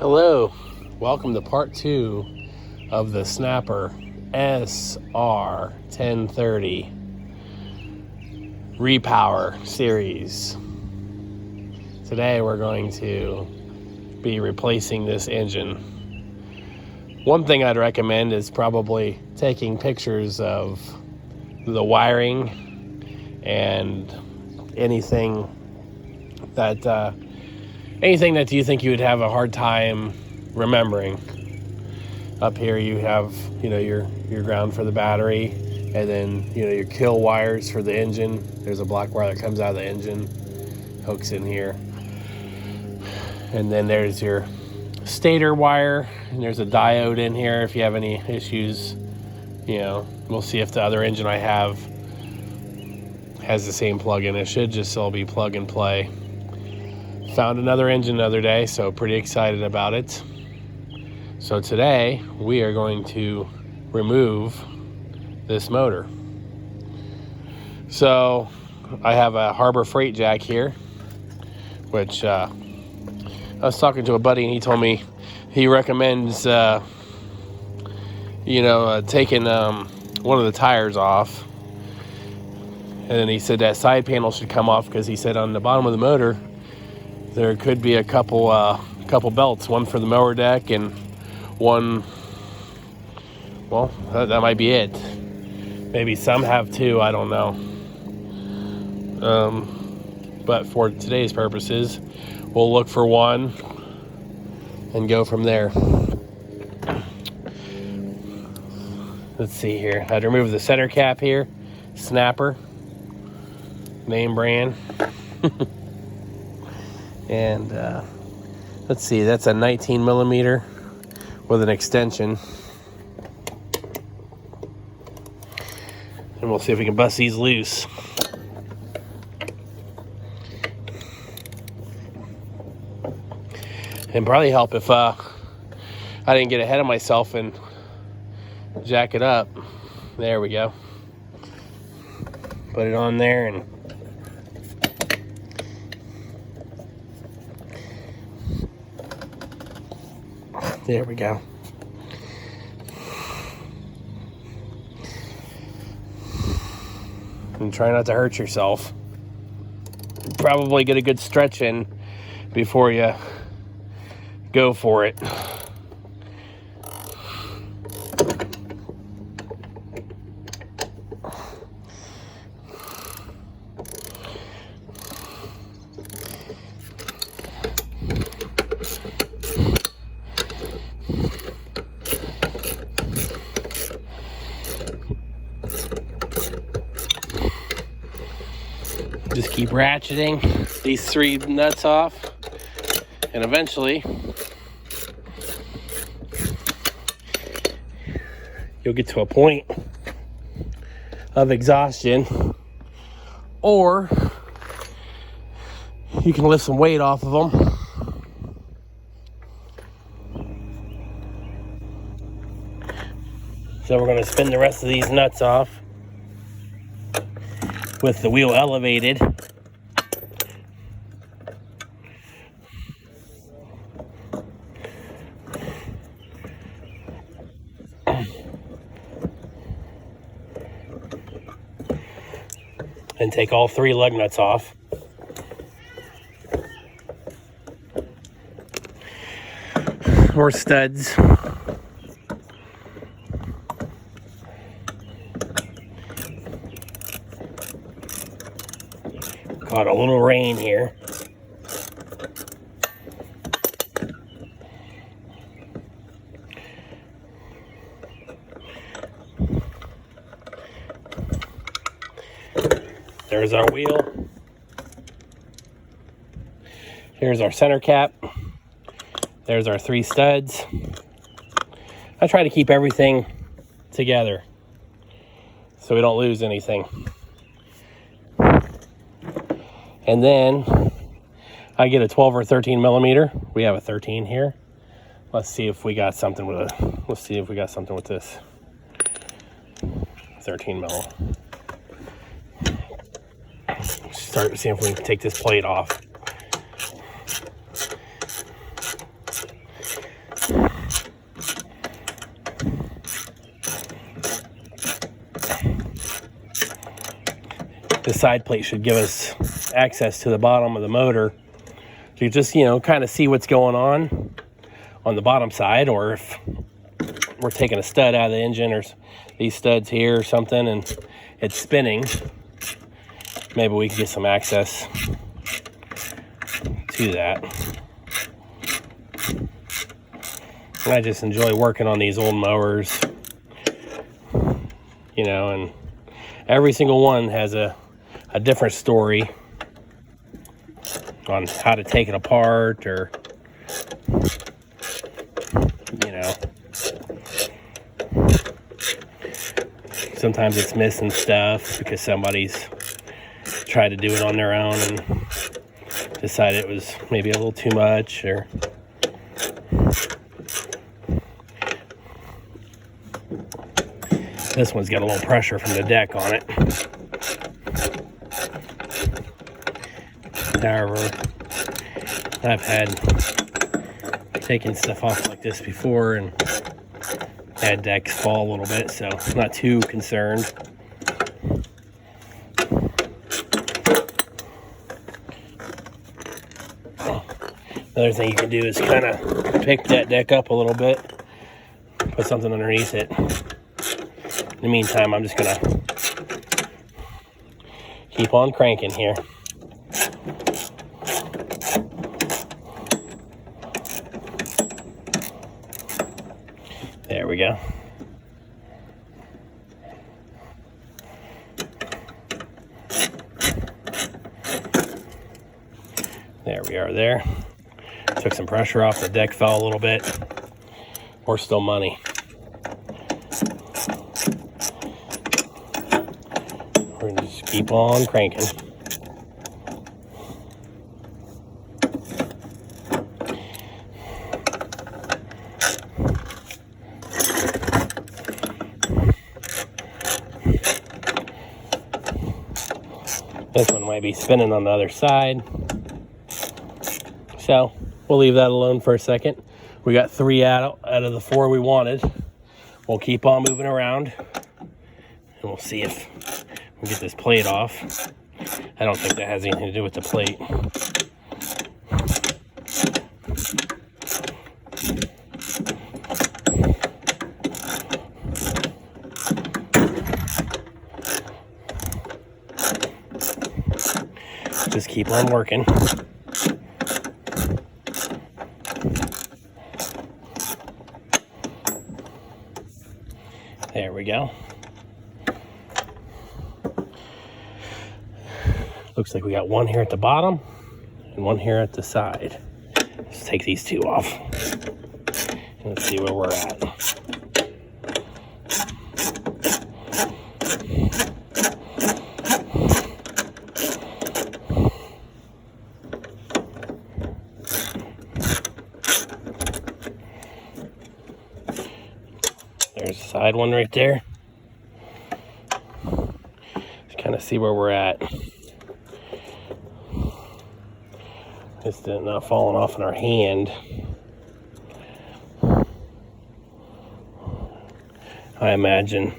Hello, welcome to part 2 of the Snapper SR 1030 Repower series. Today we're going to be replacing this engine. One thing I'd recommend is probably taking pictures of the wiring and anything that you think you would have a hard time remembering. Up here you have, your ground for the battery, and then, your kill wires for the engine. There's a black wire that comes out of the engine, hooks in here. And then there's your stator wire, and there's a diode in here if you have any issues. We'll see if the other engine I have has the same plug-in. It should just all be plug and play. Found another engine the other day, so pretty excited about it. So today we are going to remove this motor. So I have a Harbor Freight jack here, which I was talking to a buddy, and he told me he recommends taking one of the tires off, and then he said that side panel should come off, because he said on the bottom of the motor there could be a couple belts, one for the mower deck and one, well, that might be it. Maybe some have two, I don't know. But for today's purposes, we'll look for one and go from there. Let's see here. I had to remove the center cap here. Snapper, name brand. And let's see, that's a 19 millimeter with an extension. And we'll see if we can bust these loose. And probably help if I didn't get ahead of myself and jack it up. There we go. Put it on there, and there we go. And try not to hurt yourself. Probably get a good stretch in before you go for it. Just keep ratcheting these 3 nuts off, and eventually you'll get to a point of exhaustion, or you can lift some weight off of them. So we're going to spin the rest of these nuts off with the wheel elevated. And take all 3 lug nuts off. Or studs. Caught a little rain here. There's our wheel. Here's our center cap. There's our 3 studs. I try to keep everything together so we don't lose anything. And then I get a 12 or 13 millimeter. We have a 13 here. Let's see if we got something with this 13 mil. Start seeing if we can take this plate off. the side plate should give us access to the bottom of the motor. So you just, kind of see what's going on the bottom side, or if we're taking a stud out of the engine or these studs here or something and it's spinning, maybe we can get some access to that. I just enjoy working on these old mowers, and every single one has a different story on how to take it apart, or sometimes it's missing stuff because somebody's tried to do it on their own and decided it was maybe a little too much, or this one's got a little pressure from the deck on it. However, I've had taken stuff off like this before and had decks fall a little bit, so I'm not too concerned. Another thing you can do is kind of pick that deck up a little bit, put something underneath it. In the meantime, I'm just gonna keep on cranking here. There we go. There we are there. Took some pressure off, the deck fell a little bit. We're still money. We're gonna just keep on cranking. This one might be spinning on the other side. So we'll leave that alone for a second. We got 3 out of the 4 we wanted. We'll keep on moving around and we'll see if we get this plate off. I don't think that has anything to do with the plate. Just keep on working. There we go. Looks like we got one here at the bottom and one here at the side. Let's take these 2 off. Let's see where we're at. There's the side one right there. Just kind of see where we're at. It's not falling off in our hand. I imagine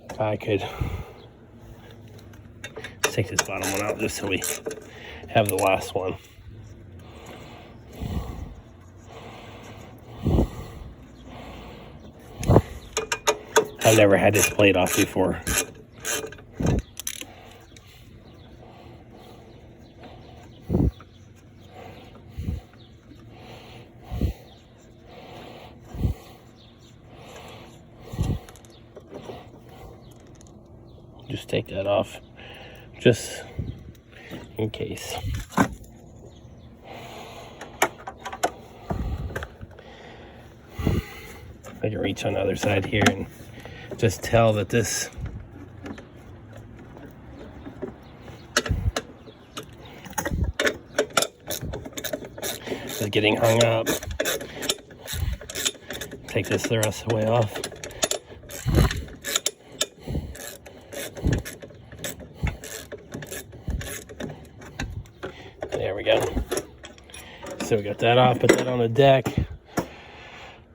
if I could take this bottom one out just so we have the last one. I've never had this plate off before. Just take that off, just in case. I can reach on the other side here and just tell that this is getting hung up. Take this the rest of the way off. There we go. So we got that off, put that on the deck.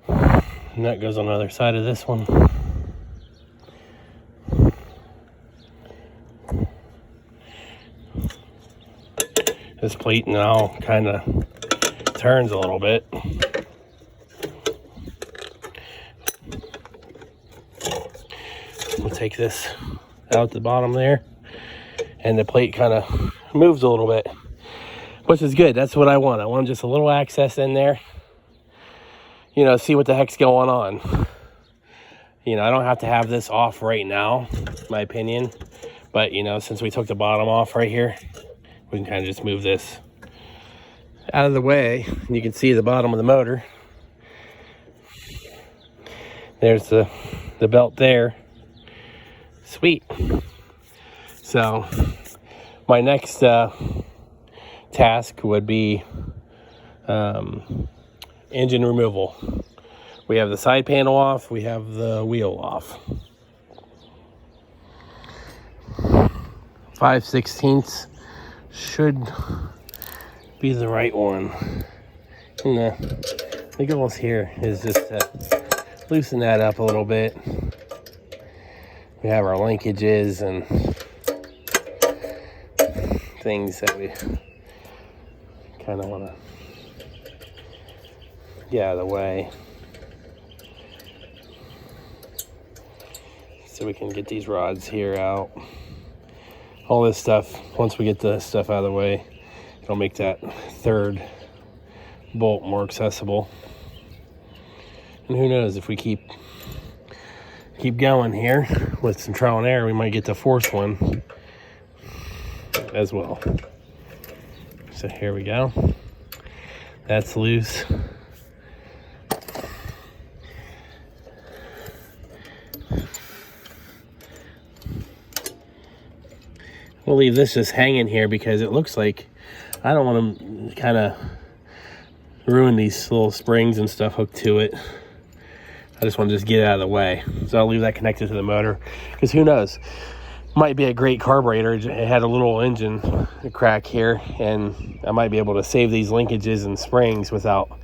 And that goes on the other side of this one. this plate now kind of turns a little bit. We'll take this out the bottom there, and the plate kind of moves a little bit, which is good. That's what I want. I want just a little access in there, you know, see what the heck's going on. You know, I don't have to have this off right now, in my opinion, but you know, since we took the bottom off right here, we can kind of just move this out of the way, and you can see the bottom of the motor. There's the belt there. Sweet. So my next task would be engine removal. We have the side panel off, we have the wheel off. 5/16 should be the right one. And the goal here is just to loosen that up a little bit. We have our linkages and things that we kind of want to get out of the way, so we can get these rods here out. All this stuff, once we get the stuff out of the way, it'll make that third bolt more accessible. And who knows, if we keep going here with some trial and error, we might get the fourth one as well. So here we go. That's loose. We'll leave this just hanging here because it looks like I don't want to kind of ruin these little springs and stuff hooked to it. I just want to just get it out of the way. So I'll leave that connected to the motor, because who knows, might be a great carburetor. It had a little engine crack here, and I might be able to save these linkages and springs without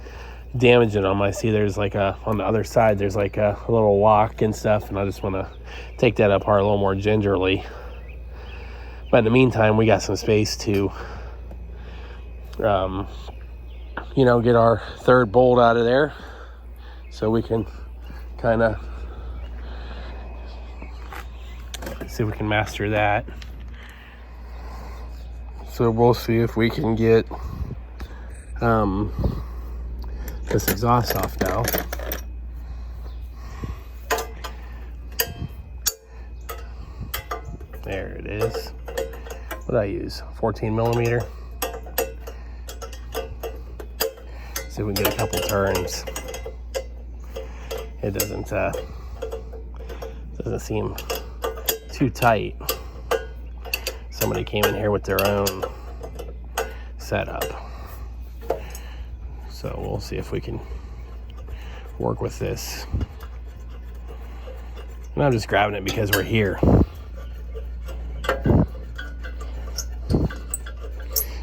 damaging them. I see there's like on the other side, there's like a little lock and stuff, and I just want to take that apart a little more gingerly. But in the meantime, we got some space to, you know, get our third bolt out of there, so we can kind of see if we can master that. So we'll see if we can get this exhaust off now. There it is. What did I use? 14 millimeter. See if we can get a couple turns. It doesn't seem too tight. Somebody came in here with their own setup, so we'll see if we can work with this. And I'm just grabbing it because we're here.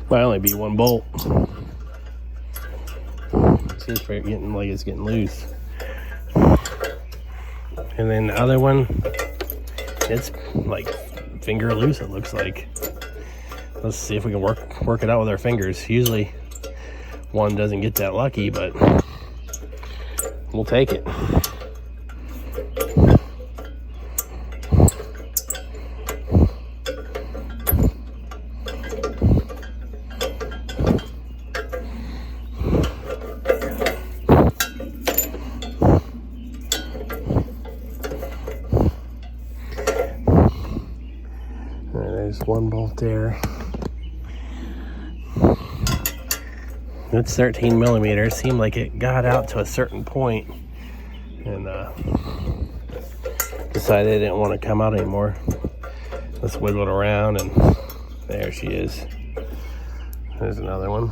Might only be one bolt. See if we're getting like it's getting loose. And then the other one, it's like finger loose, it looks like. Let's see if we can work it out with our fingers. Usually one doesn't get that lucky, but we'll take it. There's one bolt there. It's 13 millimeters. Seemed like it got out to a certain point, and decided it didn't want to come out anymore. Let's wiggle it around, and there she is. There's another one.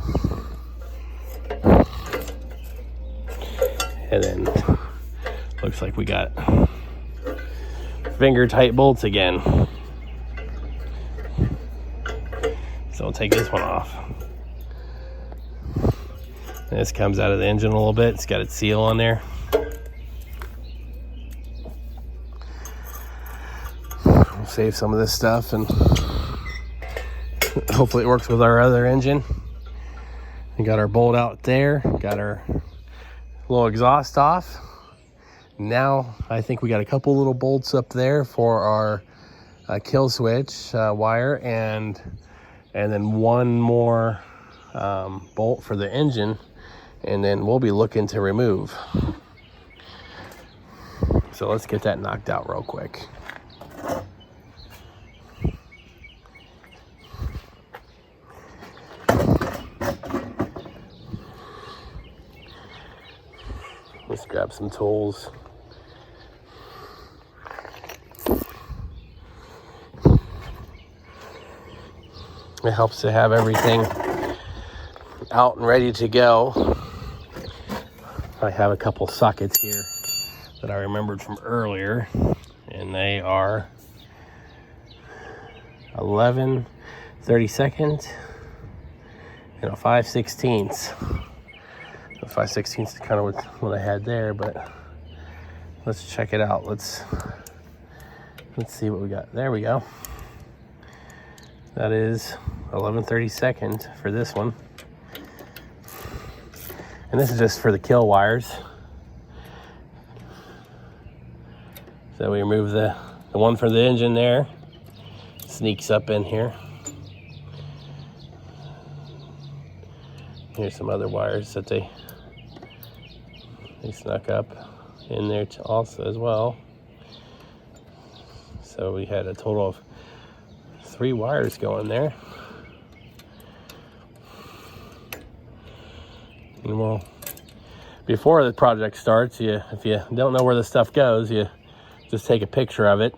And then looks like we got finger tight bolts again. So we'll take this one off. And this comes out of the engine a little bit. It's got its seal on there. We'll save some of this stuff and Hopefully it works with our other engine. We got our bolt out there, got our little exhaust off. Now I think we got a couple little bolts up there for our kill switch wire, and then one more bolt for the engine, and then we'll be looking to remove. So let's get that knocked out real quick. Let's grab some tools. It helps to have everything out and ready to go. I have a couple sockets here that I remembered from earlier, and they are 11/32 and a 5/16. The 5/16 is kind of what I had there, but let's check it out. Let's see what we got. There we go. That is 11/32 for this one. And this is just for the kill wires. So we remove the one for the engine there. Sneaks up in here. Here's some other wires that they snuck up in there also as well. So we had a total of 3 wires going there. And well, before the project starts, if you don't know where the stuff goes, you just take a picture of it.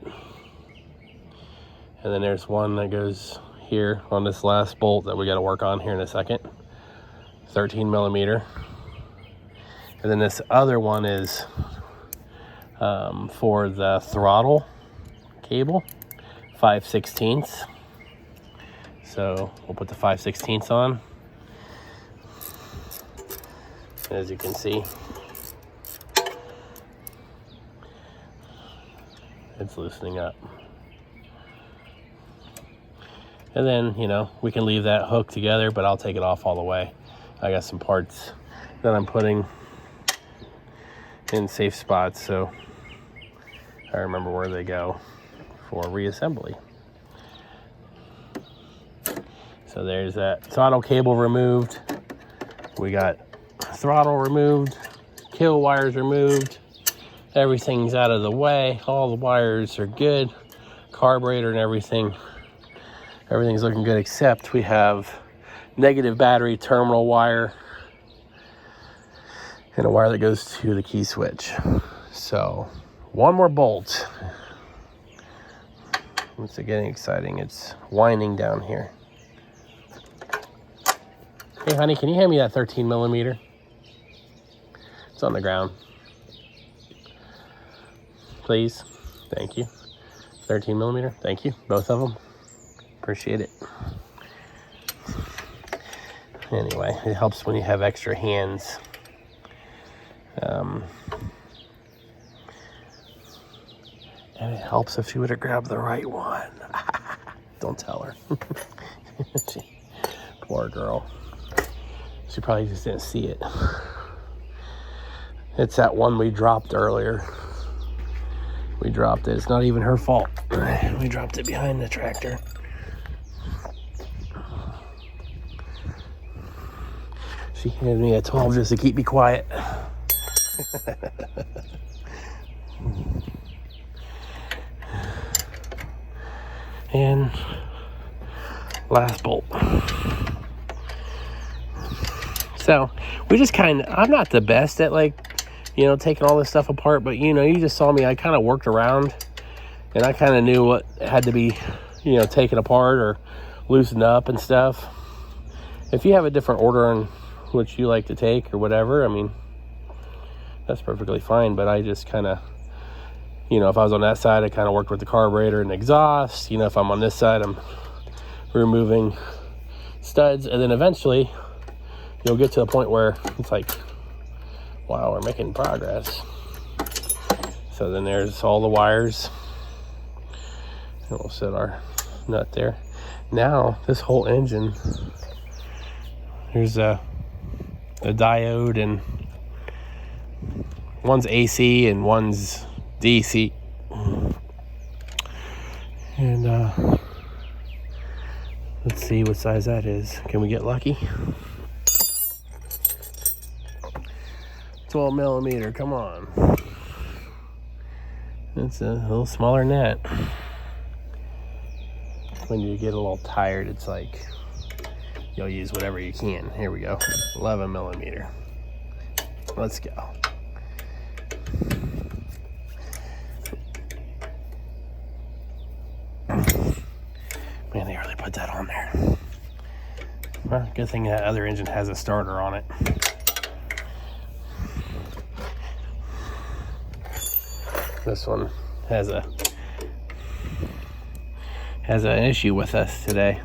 And then there's one that goes here on this last bolt that we got to work on here in a second. 13mm. And then this other one is for the throttle cable, 5/16. So we'll put the 5/16 on. As you can see, it's loosening up. And then, we can leave that hook together, but I'll take it off all the way. I got some parts that I'm putting in safe spots, so I remember where they go for reassembly. So there's that throttle cable removed. We got throttle removed, kill wires removed. Everything's out of the way. All the wires are good. Carburetor and everything's looking good, except we have negative battery terminal wire and a wire that goes to the key switch. So one more bolt. It's getting exciting. It's winding down here. Hey honey, can you hand me that 13mm? It's on the ground. Please. Thank you. 13mm. Thank you. Both of them. Appreciate it. Anyway, it helps when you have extra hands. And it helps if she would have grabbed the right one. Don't tell her. Poor girl. She probably just didn't see it. It's that one we dropped earlier. We dropped it. It's not even her fault. We dropped it behind the tractor. She handed me a 12 just to keep me quiet. And last bolt. So we just I'm not the best at taking all this stuff apart, but you just saw me. I kind of worked around and I kind of knew what had to be, taken apart or loosened up and stuff. If you have a different order on which you like to take or whatever, I mean, that's perfectly fine. But I just kind of, if I was on that side, I kind of worked with the carburetor and exhaust. If I'm on this side, I'm removing studs. And then eventually you'll get to a point where it's like, wow, we're making progress. So then there's all the wires. And we'll set our nut there. Now this whole engine, there's a diode, and one's AC and one's DC. And let's see what size that is. Can we get lucky? 12 millimeter, come on. It's a little smaller than that. When you get a little tired, it's like you'll use whatever you can. Here we go. 11 millimeter. Let's go. Man, they really put that on there. Well, good thing that other engine has a starter on it. This one has an issue with us today.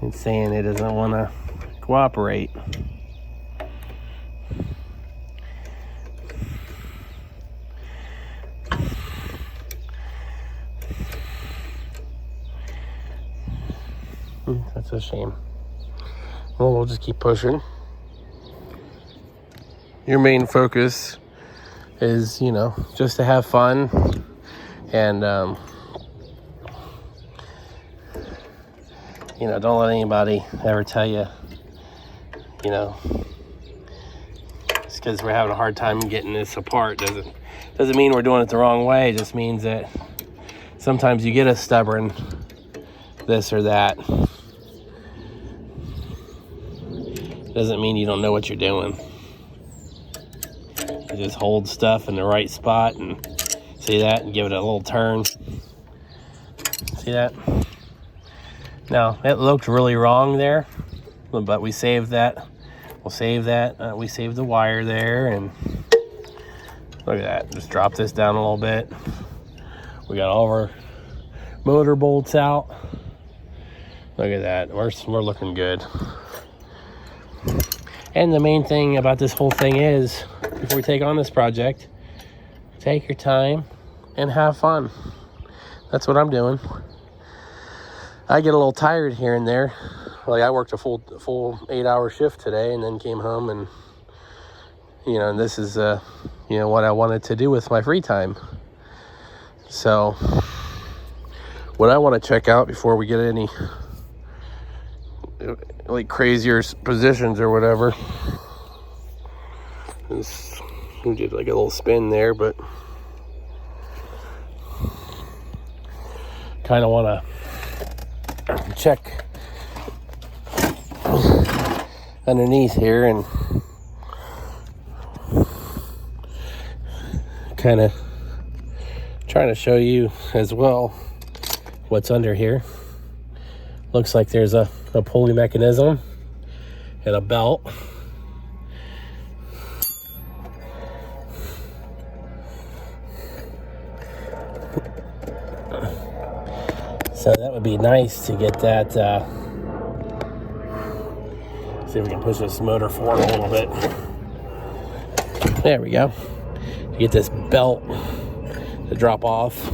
It's saying it doesn't want to cooperate. That's a shame. Well, we'll just keep pushing. Your main focus is, you know, just to have fun and you know, don't let anybody ever tell you, you know, just because we're having a hard time getting this apart doesn't mean we're doing it the wrong way. It just means that sometimes you get a stubborn this or that. Doesn't mean you don't know what you're doing. You just hold stuff in the right spot and see that, and give it a little turn. See that? Now, it looked really wrong there, but we saved that. We'll save that. We saved the wire there, and look at that. Just drop this down a little bit. We got all of our motor bolts out. Look at that. We're looking good. And the main thing about this whole thing is, before we take on this project, take your time and have fun. That's what I'm doing. I get a little tired here and there. Like, I worked a full 8-hour shift today, and then came home, and you know, and this is you know, what I wanted to do with my free time. So what I want to check out before we get any like crazier positions or whatever is, we did like a little spin there, but kind of want to check underneath here and kind of trying to show you as well what's under here. Looks like there's a pulley mechanism and a belt. So that would be nice to get that. See if we can push this motor forward a little bit. There we go. Get this belt to drop off.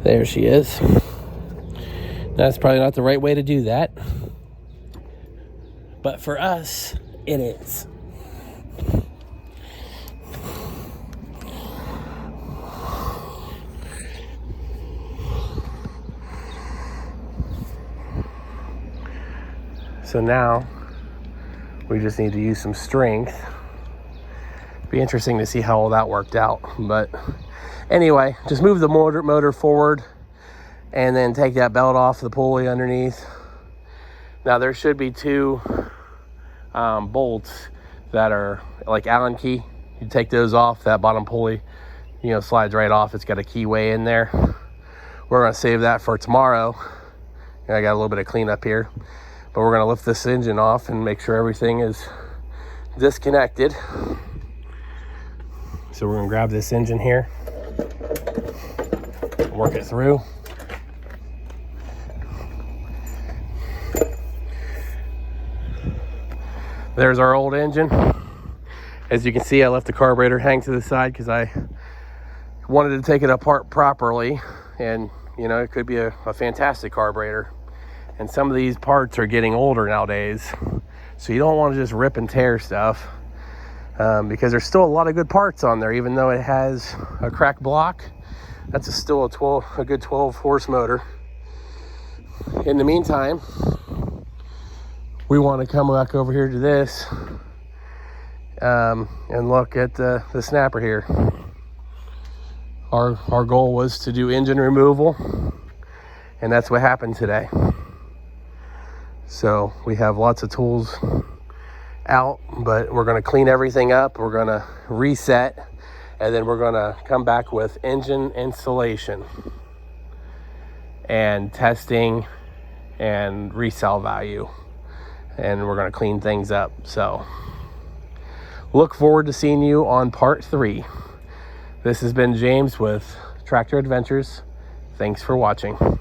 There she is. That's probably not the right way to do that, but for us, it is. So now we just need to use some strength. Be interesting to see how all that worked out. But anyway, just move the motor forward and then take that belt off the pulley underneath. Now there should be two bolts that are like Allen key. You take those off, that bottom pulley, you know, slides right off. It's got a keyway in there. We're gonna save that for tomorrow. I got a little bit of cleanup here, but we're gonna lift this engine off and make sure everything is disconnected. So we're gonna grab this engine here, work it through. There's our old engine. As you can see, I left the carburetor hang to the side because I wanted to take it apart properly and You know, it could be a fantastic carburetor. And some of these parts are getting older nowadays. So you don't want to just rip and tear stuff, because there's still a lot of good parts on there, even though it has a cracked block. That's still a good 12 horse motor. In the meantime, we want to come back over here to this and look at the snapper here. Our goal was to do engine removal, and that's what happened today. So we have lots of tools out, but we're going to clean everything up. We're going to reset, and then we're going to come back with engine installation and testing and resale value, and we're going to clean things up. So look forward to seeing you on part 3. This has been James with Tractor Adventures. Thanks for watching.